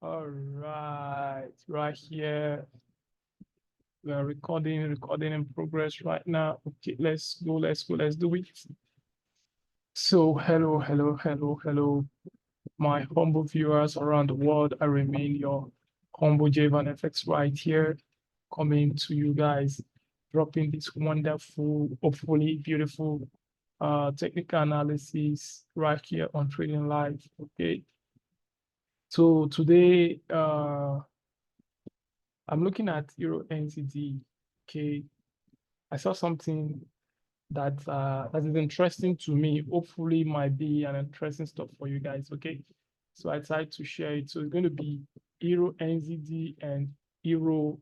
All right, right here. We are recording in progress right now. Okay, let's go, let's do it. So, hello, my humble viewers around the world. I remain your humble JVANFX right here, coming to you guys, dropping this wonderful, hopefully beautiful technical analysis right here on Trading Live. Okay. So today, I'm looking at Euro NZD. Okay, I saw something that is interesting to me. Hopefully, might be an interesting stuff for you guys. Okay, so I decided to share it. So it's going to be Euro NZD and Euro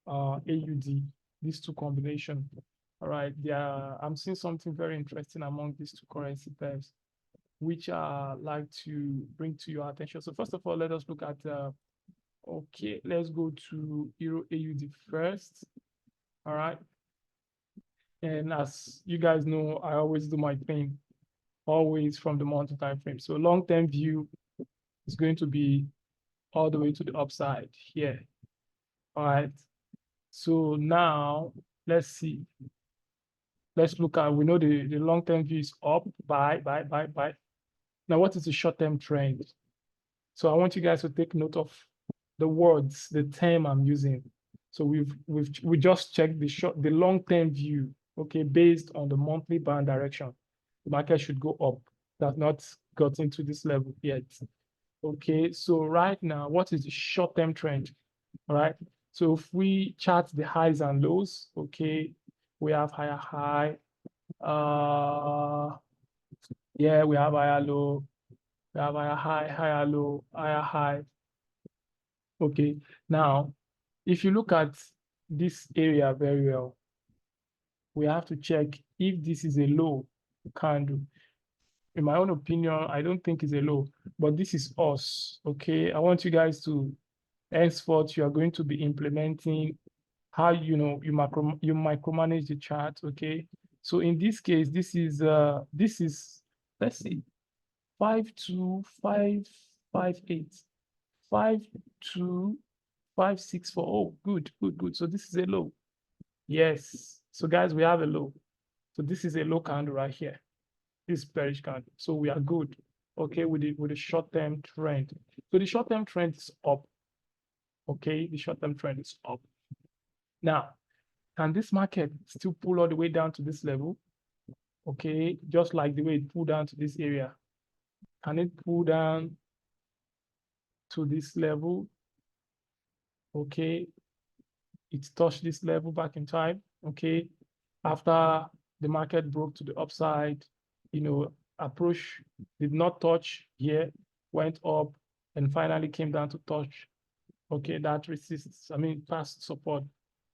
AUD. These two combination. All right, I'm seeing something very interesting among these two currency pairs, which I like to bring to your attention. So first of all, let us look at okay, let's go to Euro AUD first. All right. And as you guys know, I always do my thing, always from the monthly time frame. So long-term view is going to be all the way to the upside here. All right. So now let's see. Let's look at, we know the long-term view is up, buy. Now, what is the short-term trend? So I want you guys to take note of the words, the term I'm using. So we just checked the long-term view, okay, based on the monthly band direction. The market should go up. That's not gotten to this level yet. Okay, so right now, what is the short-term trend? All right. So if we chart the highs and lows, okay, we have higher high. Yeah, we have higher low. We have higher high, higher low, higher high. Okay, now if you look at this area very well, we have to check if this is a low candle. In my own opinion, I don't think it's a low, but this is us. Okay, I want you guys to, henceforth, you are going to be implementing how you micromanage the chart. Okay, so in this case, this is let's see, 52558, 52564. Oh, good. So this is a low. Yes. So guys, we have a low. So this is a low candle right here. This bearish candle. So we are good. Okay, with the short-term trend. So the short-term trend is up. Okay, the short-term trend is up. Now, can this market still pull all the way down to this level? Okay, just like the way it pulled down to this area. Can it pull down to this level? Okay, it touched this level back in time. Okay, after the market broke to the upside, approach did not touch here, went up, and finally came down to touch. Okay, that resists, past support.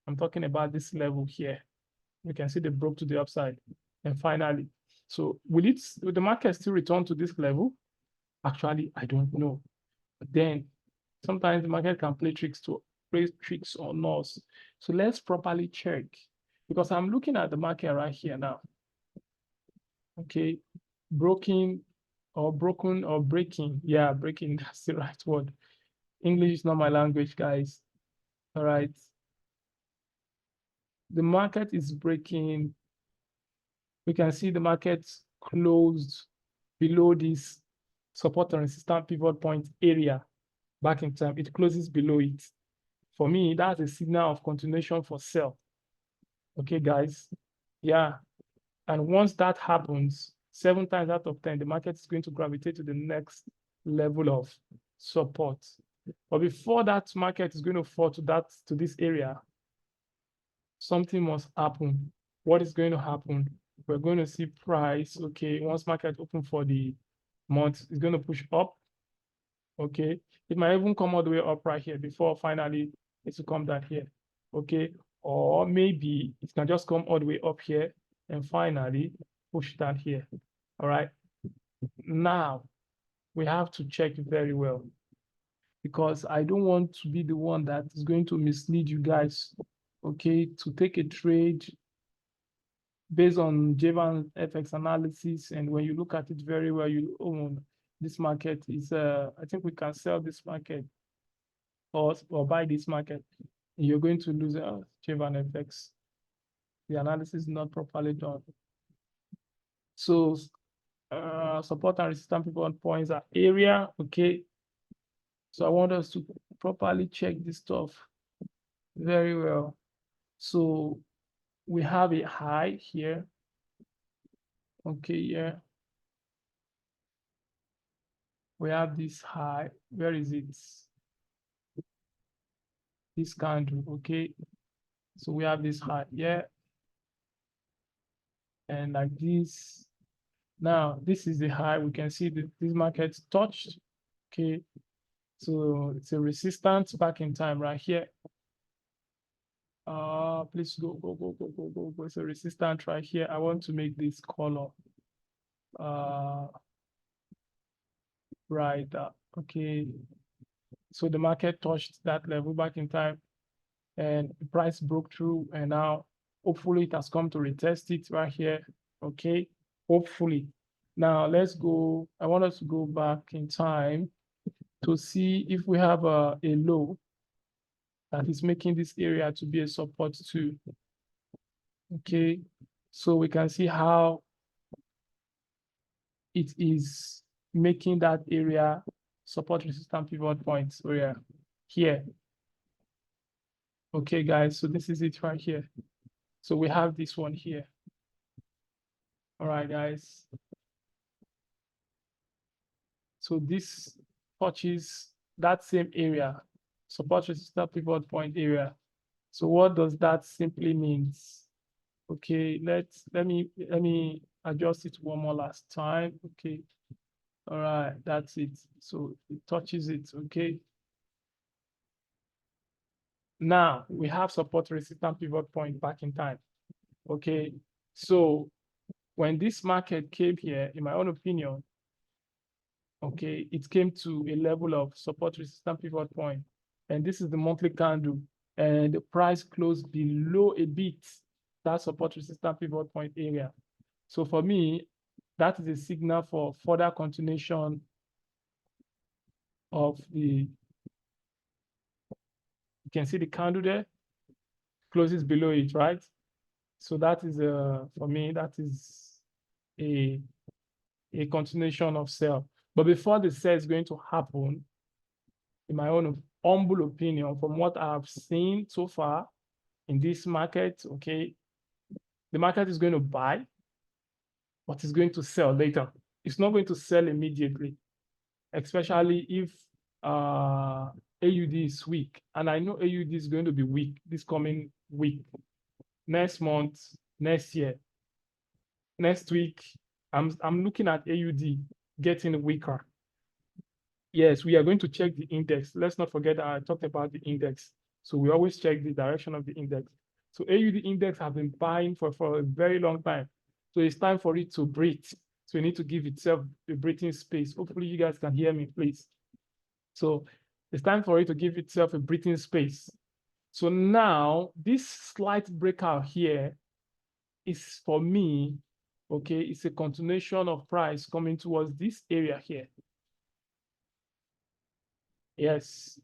I'm talking about this level here. You can see they broke to the upside. And finally, so will the market still return to this level? Actually, I don't know. But then sometimes the market can play tricks on us. So let's properly check, because I'm looking at the market right here now. Okay, broken or breaking. Yeah, breaking, that's the right word. English is not my language, guys. All right. The market is breaking. We can see the market closed below this support and resistance pivot point area back in time. It closes below it. For me, that's a signal of continuation for sell. Okay, guys. Yeah. And once that happens, 7 times out of 10, the market is going to gravitate to the next level of support. But before that market is going to fall to this area, something must happen. What is going to happen? We're going to see price. Okay, once market open for the month, it's going to push up. Okay, it might even come all the way up right here before finally it's to come down here. Okay, or maybe it can just come all the way up here and finally push down here. All right, now we have to check very well, because I don't want to be the one that is going to mislead you guys. Okay, to take a trade based on JVANFX analysis, and when you look at it very well, this market is I think we can sell this market. or buy this market, you're going to lose JVANFX. The analysis is not properly done. So support and resistance pivot points are area. Okay. So I want us to properly check this stuff very well. So we have a high here. Okay, yeah. We have this high. Where is it? This candle. Okay. So we have this high here. And like this. Now, this is the high. We can see that this market touched. Okay. So it's a resistance back in time right here. Please go. It's a resistance right here. I want to make this color. Right. Okay. So the market touched that level back in time, and the price broke through, and now hopefully it has come to retest it right here. Okay. Hopefully. Now let's go. I want us to go back in time to see if we have a low that is making this area to be a support too. Okay, so we can see how it is making that area support resistance pivot points area here. Okay, guys, so this is it right here. So we have this one here. All right, guys. So this touches that same area, support resistance pivot point area. So what does that simply mean? Okay, let me adjust it one more last time. Okay. All right, that's it. So it touches it. Okay. Now we have support resistance pivot point back in time. Okay. So when this market came here, in my own opinion, okay, it came to a level of support resistance pivot point. And this is the monthly candle. And the price closed below a bit that support resistance pivot point area. So for me, that is a signal for further continuation of the, you can see the candle there, closes below it, right? So that is, for me, that is a continuation of sell. But before the sell is going to happen, in my own humble opinion, from what I've seen so far in this market, okay, the market is going to buy, but it's going to sell later. It's not going to sell immediately, especially if AUD is weak. And I know AUD is going to be weak this coming week, next month, next year, next week. I'm looking at AUD getting weaker. Yes, we are going to check the index. Let's not forget that I talked about the index. So we always check the direction of the index. So AUD index have been buying for a very long time. So it's time for it to breathe. So we need to give itself a breathing space. Hopefully you guys can hear me, please. So it's time for it to give itself a breathing space. So now this slight breakout here is, for me, okay, it's a continuation of price coming towards this area here. Yes,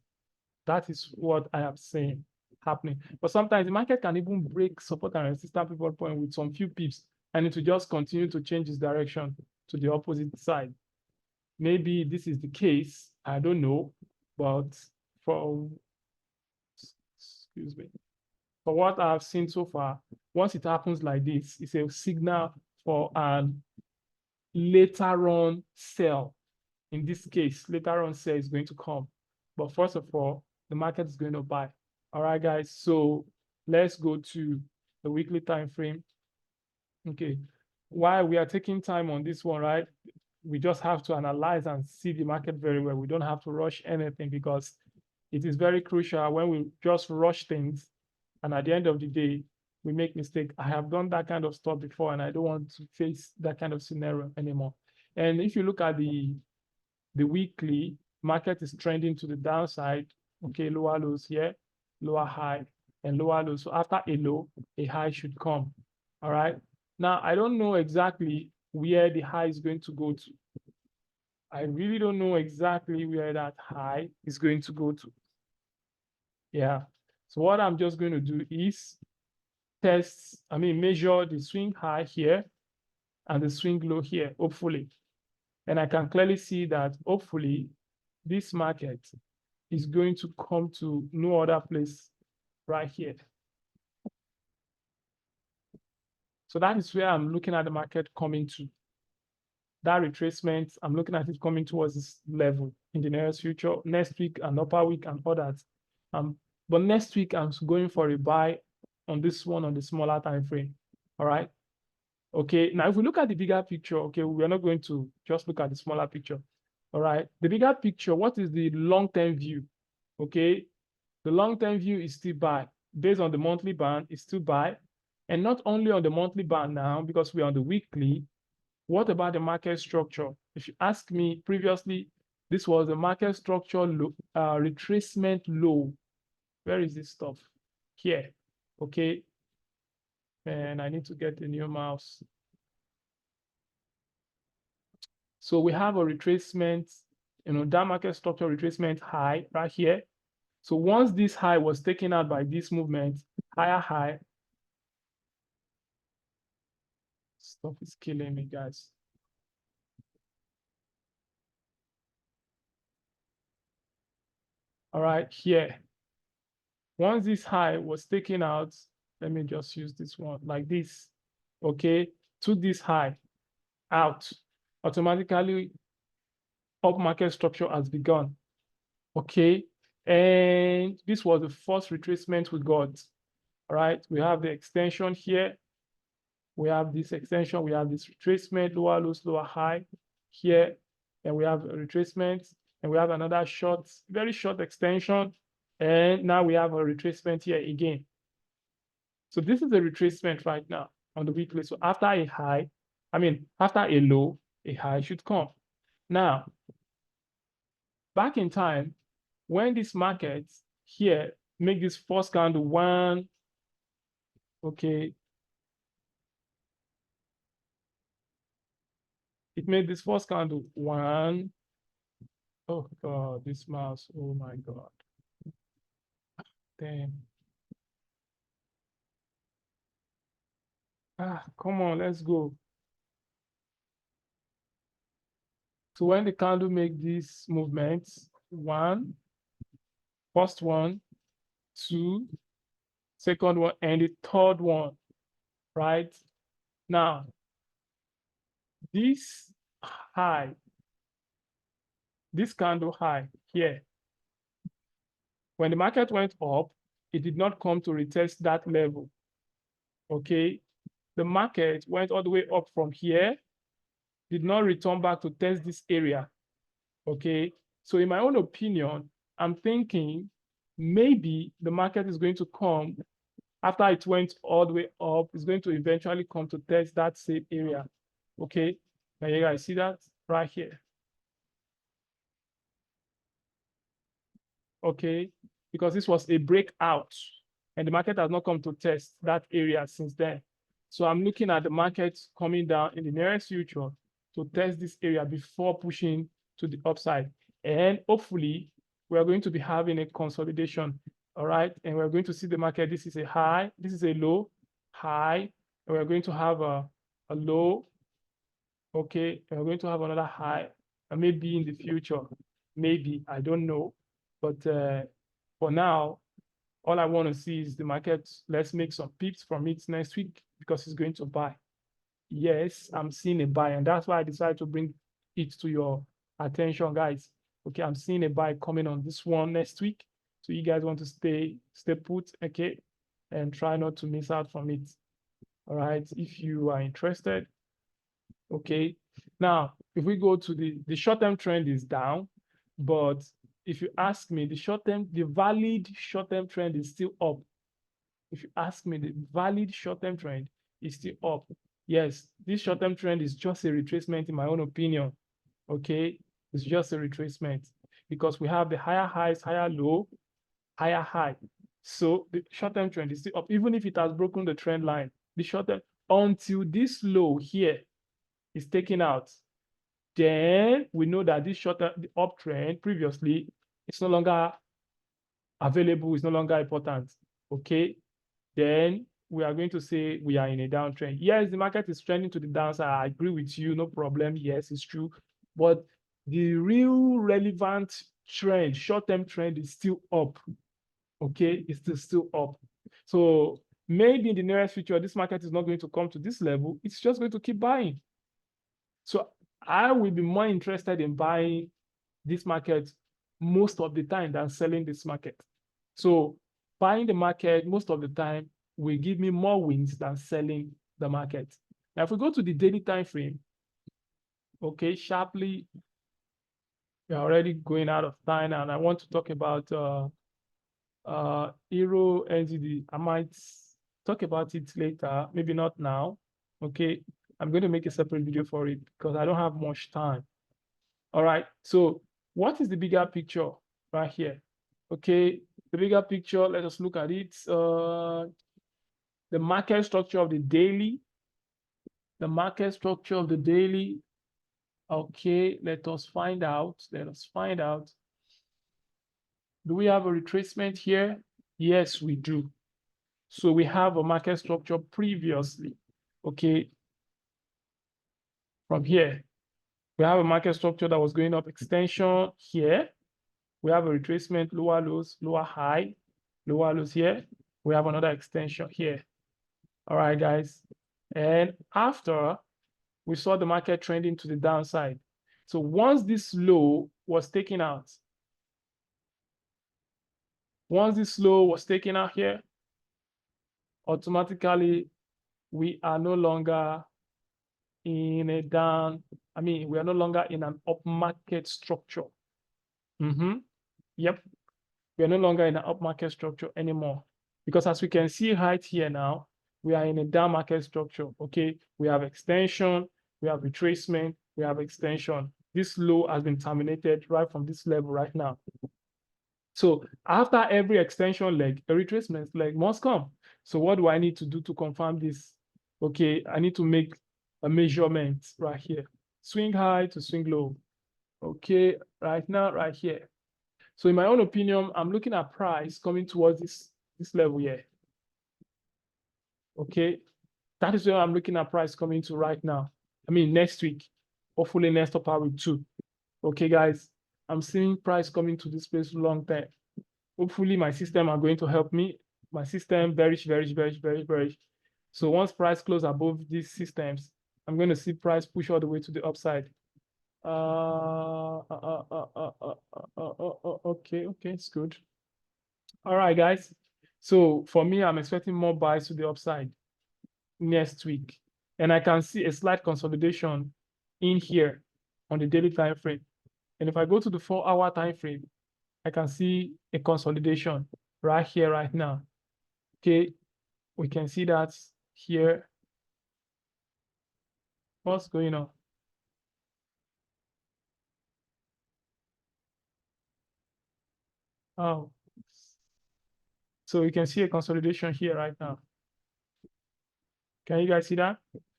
that is what I have seen happening. But sometimes the market can even break support and resistance pivot point with some few pips, and it will just continue to change its direction to the opposite side. Maybe this is the case, I don't know, but for, excuse me, for what I've seen so far, once it happens like this, it's a signal for an later on sell. In this case, later on sell is going to come. But first of all, the market is going to buy. All right, guys. So let's go to the weekly time frame. Okay. While we are taking time on this one, right? We just have to analyze and see the market very well. We don't have to rush anything, because it is very crucial when we just rush things, and at the end of the day, we make mistake. I have done that kind of stuff before, and I don't want to face that kind of scenario anymore. And if you look at the weekly, market is trending to the downside. Okay, lower lows here, lower high, and lower low. So after a low, a high should come. All right. Now, I don't know exactly where the high is going to go to. I really don't know exactly where that high is going to go to. Yeah. So what I'm just going to do is measure the swing high here and the swing low here, hopefully. And I can clearly see that hopefully this market is going to come to no other place right here. So that is where I'm looking at the market coming to. That retracement, I'm looking at it coming towards this level in the nearest future, next week and upper week and all that. But next week, I'm going for a buy on this one on the smaller time frame. All right. Okay. Now, if we look at the bigger picture, okay, we're not going to just look at the smaller picture. All right. The bigger picture, what is the long-term view? Okay. The long-term view is still buy. Based on the monthly band, it's still buy. And not only on the monthly band now, because we're on the weekly. What about the market structure? If you ask me previously, this was the market structure low, retracement low. Where is this stuff? Here. Okay. And I need to get a new mouse. So we have a retracement, that market structure retracement high right here. So once this high was taken out by this movement, higher high. Stuff is killing me, guys. All right, here. Once this high was taken out, let me just use this one like this. Okay, to this high out, automatically up market structure has begun. Okay, and this was the first retracement we got. All right, we have the extension here. We have this extension, we have this retracement, lower lows, lower high here, and we have a retracement, and we have another short, very short extension, and now we have a retracement here again. So this is a retracement right now on the weekly. So after a high, after a low, a high should come. Now, back in time, when this market here make this first candle one, okay, it made this first candle one. Oh God, this mouse, oh my God. Damn. Come on, let's go. So when the candle make these movements, first one, two, second one, and the third one, right? Now, this high, this candle high here, when the market went up, it did not come to retest that level, okay? The market went all the way up from here, did not return back to test this area, okay? So in my own opinion, I'm thinking maybe the market is going to come after it went all the way up, it's going to eventually come to test that same area, okay? Now you guys see that right here, okay? Because this was a breakout and the market has not come to test that area since then. So I'm looking at the market coming down in the nearest future to test this area before pushing to the upside. And hopefully, we're going to be having a consolidation, all right? And we're going to see the market, this is a high, this is a low, high, and we're going to have a low, okay? And we're going to have another high, and maybe in the future, maybe, I don't know. But for now, all I want to see is the market, let's make some pips from it next week because it's going to buy. Yes, I'm seeing a buy, and that's why I decided to bring it to your attention, guys. Okay, I'm seeing a buy coming on this one next week. So you guys want to stay put, okay, and try not to miss out from it. All right, if you are interested. Okay, now if we go to the short-term trend is down, but if you ask me, the valid short-term trend is still up. If you ask me, the valid short-term trend is still up. Yes, this short-term trend is just a retracement in my own opinion. Okay, it's just a retracement because we have the higher highs, higher low, higher high. So the short-term trend is still up, even if it has broken the trend line. The short-term, until this low here is taken out, then we know that this short-term, the uptrend previously, it's no longer available is no longer important. Okay, then we are going to say we are in a downtrend. Yes, the market is trending to the downside. I agree with you, no problem. Yes, it's true. But the real relevant trend, short-term trend, is still up. Okay, it's still up. So maybe in the nearest future, this market is not going to come to this level. It's just going to keep buying. So I will be more interested in buying this market most of the time than selling this market. So buying the market most of the time will give me more wins than selling the market. Now, if we go to the daily time frame, okay, sharply, we're already going out of time, and I want to talk about Euro NZD. I might talk about it later, maybe not now. Okay, I'm going to make a separate video for it because I don't have much time. All right, so what is the bigger picture right here? Okay, the bigger picture, let us look at it. The market structure of the daily. The market structure of the daily. Okay, let us find out. Let us find out. Do we have a retracement here? Yes, we do. So we have a market structure previously. Okay, from here, we have a market structure that was going up, extension here. We have a retracement, lower lows, lower high, lower lows here. We have another extension here. All right, guys. And after, we saw the market trending to the downside. So once this low was taken out, here, automatically we are no longer in a down, we are no longer in an up market structure. Yep, we are no longer in an up market structure anymore. Because as we can see right here now, we are in a down market structure. Okay, we have extension, we have retracement, we have extension. This low has been terminated right from this level right now. So after every extension leg, a retracement leg must come. So what do I need to do to confirm this? Okay, I need to make a measurement right here. Swing high to swing low. Okay, right now, right here. So in my own opinion, I'm looking at price coming towards this level here. Okay, that is where I'm looking at price coming to right now. Next week, hopefully next upper week too. Okay, guys, I'm seeing price coming to this place long term. Hopefully my system are going to help me. My system bearish, bearish, bearish, bearish, bearish. So once price close above these systems, I'm going to see price push all the way to the upside. Okay, it's good. All right, guys. So for me, I'm expecting more buys to the upside next week. And I can see a slight consolidation in here on the daily time frame. And if I go to the 4-hour time frame, I can see a consolidation right here, right now. Okay, we can see that here. What's going on? Oh, so you can see a consolidation here right now. Can you guys see that?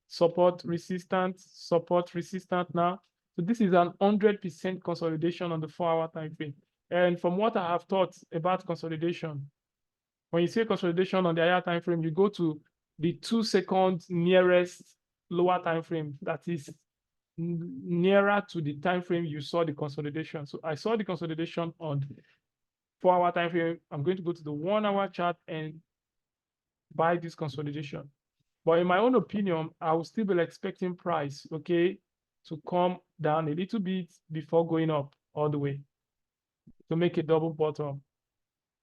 Support, resistance, support, resistance now. So this is an 100% consolidation on the 4-hour time frame. And from what I have thought about consolidation, when you say consolidation on the higher time frame, you go to the 2-second nearest lower time frame that is nearer to the time frame you saw the consolidation. So I saw the consolidation on the 4-hour time frame. I'm going to go to the 1-hour chart and buy this consolidation. But in my own opinion, I will still be expecting price, okay, to come down a little bit before going up all the way to make a double bottom,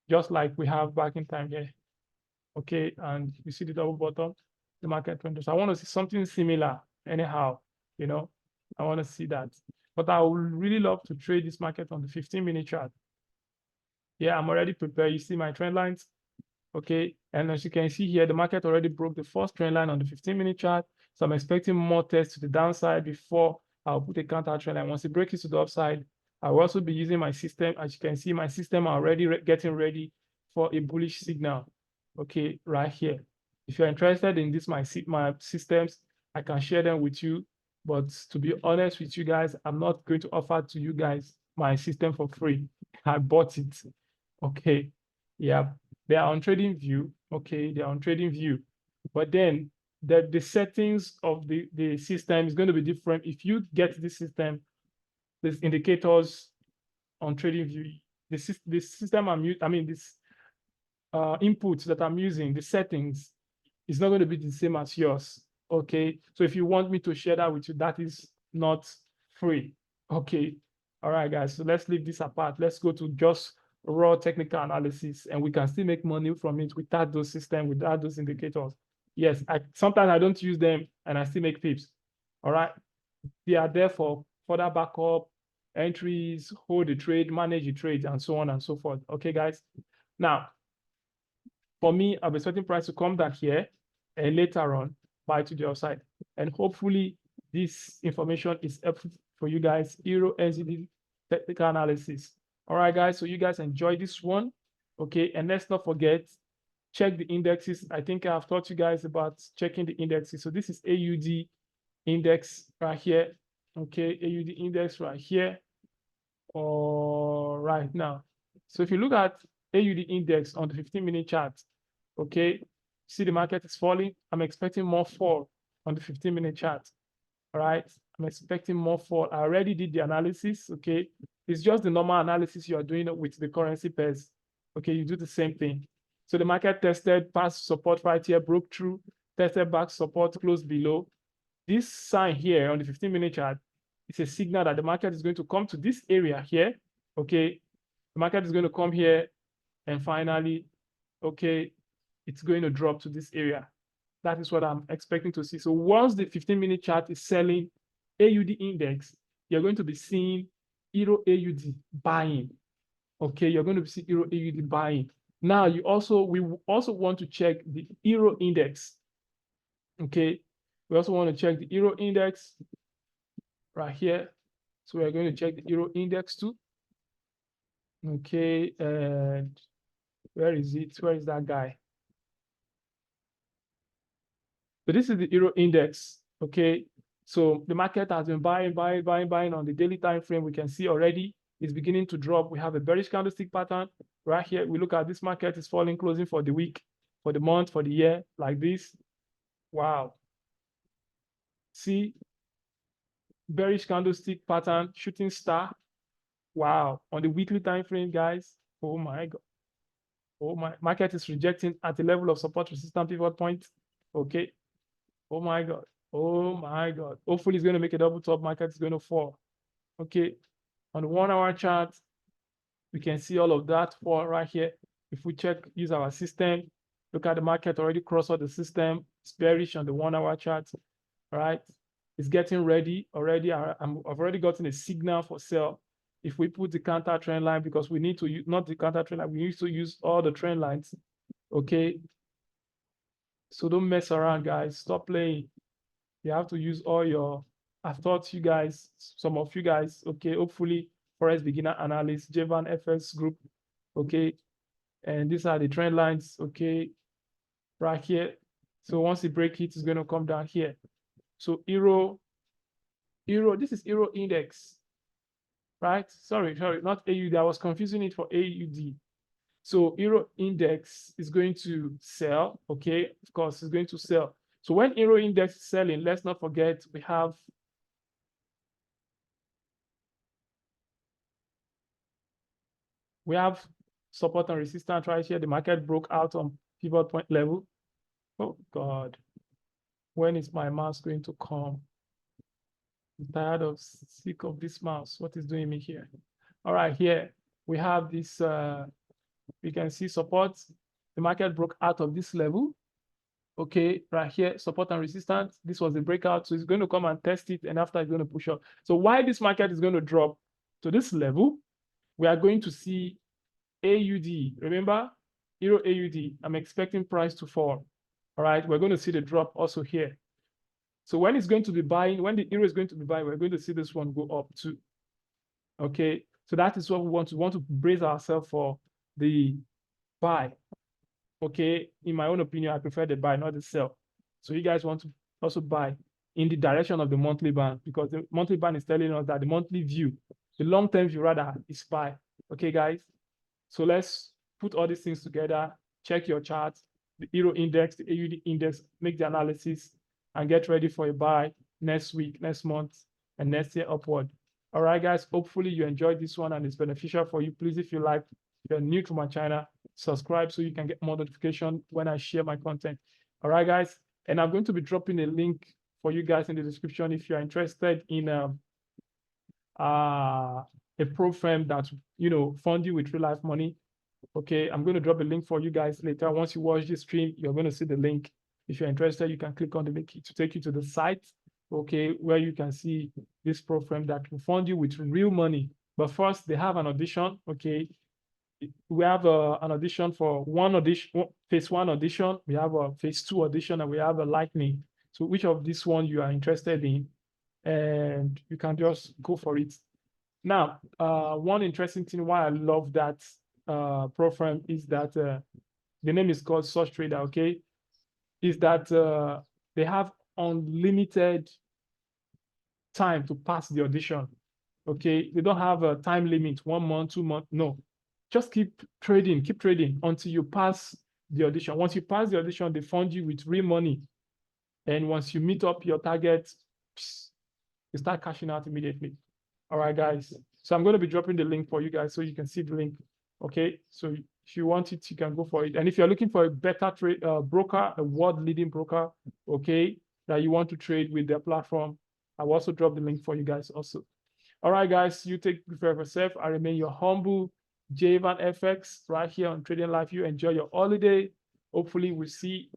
just like we have back in time here. Okay, and you see the double bottom, the market trend. So I want to see something similar anyhow, I want to see that. But I would really love to trade this market on the 15-minute chart. Yeah, I'm already prepared. You see my trend lines. Okay, and as you can see here, the market already broke the first trend line on the 15-minute chart. So I'm expecting more tests to the downside before I'll put a counter trend line. Once it breaks to the upside, I will also be using my system. As you can see, my system are already getting ready for a bullish signal. Okay, right here. If you're interested in this, my systems, I can share them with you. But to be honest with you guys, I'm not going to offer to you guys my system for free. I bought it. Okay. Yeah, they are on trading view. Okay, they are on trading view. But then the settings of the system is going to be different. If you get this system, these indicators on trading view, the system this inputs that I'm using, the settings, is not going to be the same as yours. Okay, so if you want me to share that with you, that is not free. Okay, all right, guys. So let's leave this apart. Let's go to just raw technical analysis, and we can still make money from it without those systems, without those indicators. Yes, sometimes I don't use them, and I still make pips. All right, they are there for further backup, entries, hold the trade, manage the trade, and so on and so forth. Okay, guys. Now, for me, I'll be expecting price to come down here and later on buy to the upside. And hopefully this information is helpful for you guys. Euro NZD technical analysis. All right, guys. So you guys enjoy this one. Okay. And let's not forget, check the indexes. I think I've taught you guys about checking the indexes. So this is AUD index right here. Okay. AUD index right here. All right now. So if you look at AUD index on the 15-minute chart, okay, see the market is falling. I'm expecting more fall on the 15-minute chart. All right, I'm expecting more fall. I already did the analysis. Okay, it's just the normal analysis you are doing with the currency pairs. Okay, you do the same thing. So the market tested past support right here, broke through, tested back support, closed below. This sign here on the 15-minute chart, it's a signal that the market is going to come to this area here. Okay, the market is going to come here, and finally, okay, it's going to drop to this area. That is what I'm expecting to see. So once the 15-minute chart is selling AUD index, you're going to be seeing Euro AUD buying. Okay, you're going to see Euro AUD buying. Now we also want to check the Euro index. Okay, we also want to check the Euro index right here. So we're going to check the Euro index too. Okay, and where is it? Where is that guy? So this is the Euro index. Okay, so the market has been buying on the daily time frame. We can see already it's beginning to drop. We have a bearish candlestick pattern right here. We look at this market is falling, closing for the week, for the month, for the year, like this. Wow. See, bearish candlestick pattern, shooting star. Wow. On the weekly time frame, guys. Oh my God. Oh my, market is rejecting at the level of support resistance pivot point. Okay. Oh my God. Oh my God. Hopefully it's going to make a double top. Market is going to fall. Okay. On the 1 hour chart, we can see all of that fall right here. If we use our system, look at the market already crossed out the system. It's bearish on the 1 hour chart. All right. It's getting ready already. I've already gotten a signal for sell. If we put the counter trend line, because we need to use, not the counter trend line, we need to use all the trend lines. Okay. So don't mess around, guys. Stop playing. You have to use all your, I've taught you guys, some of you guys, okay, hopefully Forex Beginner Analyst, JVANFX group, okay, and these are the trend lines, okay, right here. So once the break it, it's going to come down here. So Euro, this is Euro index, right? Sorry, not AUD. I was confusing it for AUD. So Euro index is going to sell, okay, of course, it's going to sell. So when Euro index is selling, let's not forget we have support and resistance right here. The market broke out on pivot point level. Oh God, when is my mouse going to come? I'm tired of sick of this mouse. What is doing me here? All right, here we have this. We can see support. The market broke out of this level. Okay, right here, support and resistance. This was the breakout. So it's going to come and test it, and after it's going to push up. So why this market is going to drop to this level, we are going to see AUD. Remember, Euro AUD. I'm expecting price to fall. All right, we're going to see the drop also here. So when it's going to be buying, when the Euro is going to be buying, we're going to see this one go up too. Okay, so that is what we want to brace ourselves for the buy. Okay, in my own opinion, I prefer the buy, not the sell. So you guys want to also buy in the direction of the monthly band, because the monthly band is telling us that the monthly view, the long-term view rather, is buy. Okay, guys. So let's put all these things together, check your chart, the Euro index, the AUD index, make the analysis, and get ready for a buy next week, next month, and next year upward. All right, guys, hopefully you enjoyed this one and it's beneficial for you. Please, if you like, if you're new to my channel, subscribe so you can get more notification when I share my content. All right, guys, and I'm going to be dropping a link for you guys in the description if you're interested in a pro firm that, you know, fund you with real life money. Okay, I'm going to drop a link for you guys later. Once you watch this stream, you're going to see the link. If you're interested, you can click on the link to take you to the site, okay, where you can see this pro firm that will fund you with real money. But first, they have an audition, okay. We have an audition for phase 1 audition. We have a phase 2 audition, and we have a lightning. So which of this one you are interested in, and you can just go for it. Now, one interesting thing why I love that pro firm is that the name is called Source Trader, okay, is that they have unlimited time to pass the audition, okay. They don't have a time limit, 1 month, 2 months, no. Just keep trading until you pass the audition. Once you pass the audition, they fund you with real money. And once you meet up your target, you start cashing out immediately. All right, guys. So I'm going to be dropping the link for you guys so you can see the link. Okay. So if you want it, you can go for it. And if you're looking for a better trade broker, a world leading broker, okay, that you want to trade with their platform, I'll also drop the link for you guys also. All right, guys, you take care of yourself. I remain your humble JVANFX right here on Trading Life. You enjoy your holiday. Hopefully we'll see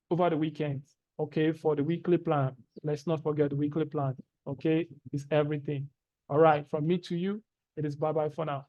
over the weekend, okay, for the weekly plan. Let's not forget the weekly plan, okay? It's everything. All right, from me to you, it is bye-bye for now.